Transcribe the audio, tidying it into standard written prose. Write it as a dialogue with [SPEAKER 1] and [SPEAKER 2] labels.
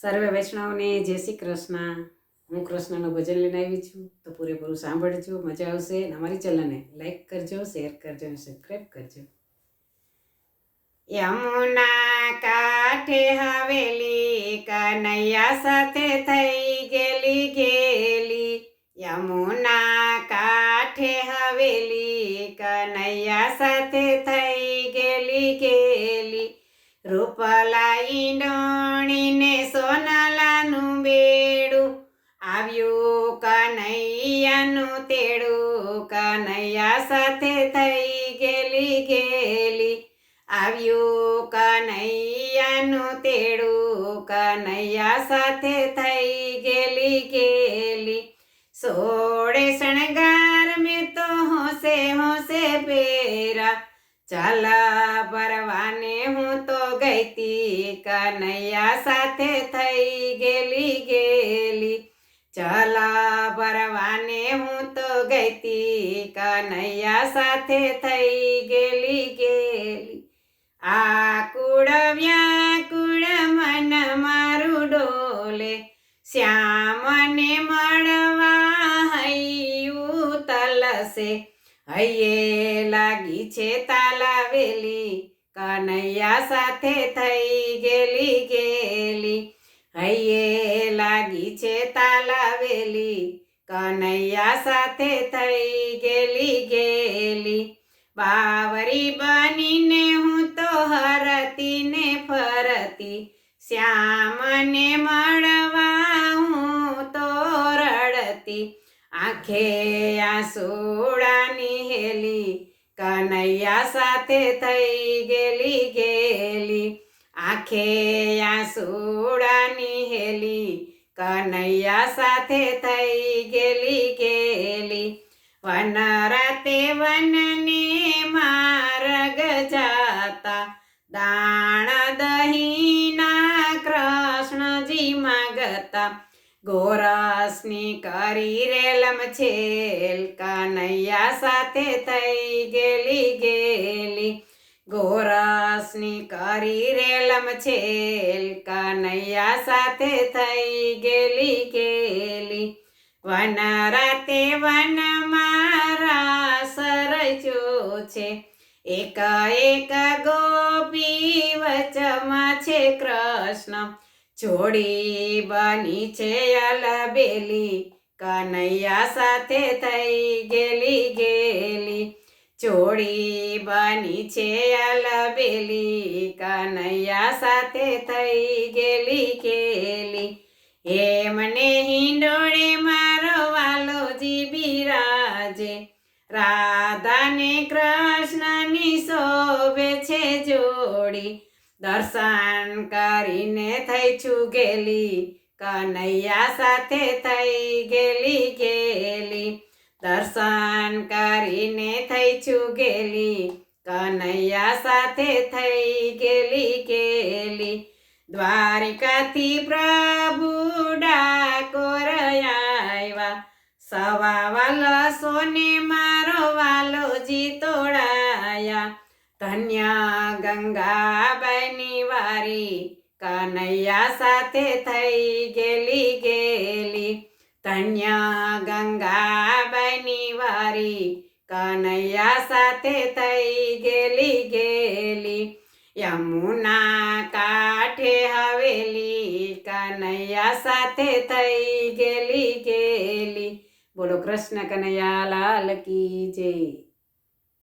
[SPEAKER 1] સર્વે વૈષ્ણવને જય શ્રી કૃષ્ણ. હું કૃષ્ણનું ભજન લઈને આવી છું, તો પૂરેપૂરું સાંભળજો, મજા આવશે. અમારી ચેનલને લાઈક કરજો, શેર કરજો અને સબસ્ક્રાઈબ કરજો. યમુના કાંઠે હવેલી કનૈયા સાથે થઈ ગેલી. યમુના કાંઠે હવેલી કનૈયા સાથે થઈ ગેલી. રૂપલા ઈંડોણીને સોનાલાનું બેડું આવ્યું કનૈયાનું તેડું. કનૈયા સાથે થઈ ગેલી. આવ્યું કનૈયાનું તેડું. કનૈયા સાથે થઈ ગેલી. સોળે શણગાર મેં તો હોશે પેરા. ચાલા પરવાને હું તો ગઈતી કનૈયા સાથે થઈ ગેલી. ચાલા પરવાને હું તો ગઈતી કનૈયા સાથે થઈ ગેલી. આકુળ વ્યાકુળ મન મારું ડોલે, શ્યામને મળવા હૈયું તલસે. હૈયે લાગી છે તાલાવેલી, કનૈયા સાથે થઈ ગેલી. હૈયે લાગી છે તાલાવેલી, કનૈયા સાથે થઈ ગેલી. બાવરી બનીને હું તો હરતી ને ફરતી, શ્યામને મળવા હું તો રડતી. આંખે આંસુડાની હેલી, કનૈયા સાથે થઈ ગેલી. આંખે આંસુડાની હેલી, કનૈયા સાથે થઈ ગેલી. વન રાતે વનને માર્ગ જાતા, દાણ દહીંના કૃષ્ણજી માગતા. ગોરસની કરી રેલમ છેલ, કનૈયા સાથે થઈ ગેલી. ગોરસની કરી રેલમ છેલ, કનૈયા સાથે થઈ ગેલી. વન રાતે વનમાં રાસ રચ્યો છે, એક ગોપી વચમાં છે કૃષ્ણ. જોડી બની છે અલબેલી, કનૈયા સાથે થઈ ગેલી. જોડી બની છે અલબેલી, કનૈયા સાથે થઈ ગેલી. એમને હિંડોળે મારો વાલોજી બિરાજે, રાધાને કૃષ્ણની શોભે છે જોડી. દર્શન કરીને થઈ છું ગેલી, કનૈયા સાથે થઈ ગેલી. દર્શન કરીને થઈ છું ગેલી, કનૈયા સાથે થઈ ગેલી. દ્વારિકાથી પ્રભુ ડાકોર આવ્યા, સવા વાલસોને મારો વાલોજી તોડાયા. ધન્ય ગંગાબાઈની વારી, કનૈયા સાથે થઈ ગેલી. ધન્ય ગંગાબાઈની વારી, કનૈયા સાથે થઈ ગેલી. યમુના કાંઠે હવેલી, કનૈયા સાથે થઈ ગેલી. બોલો કૃષ્ણ કનૈયા લાલ કી જય.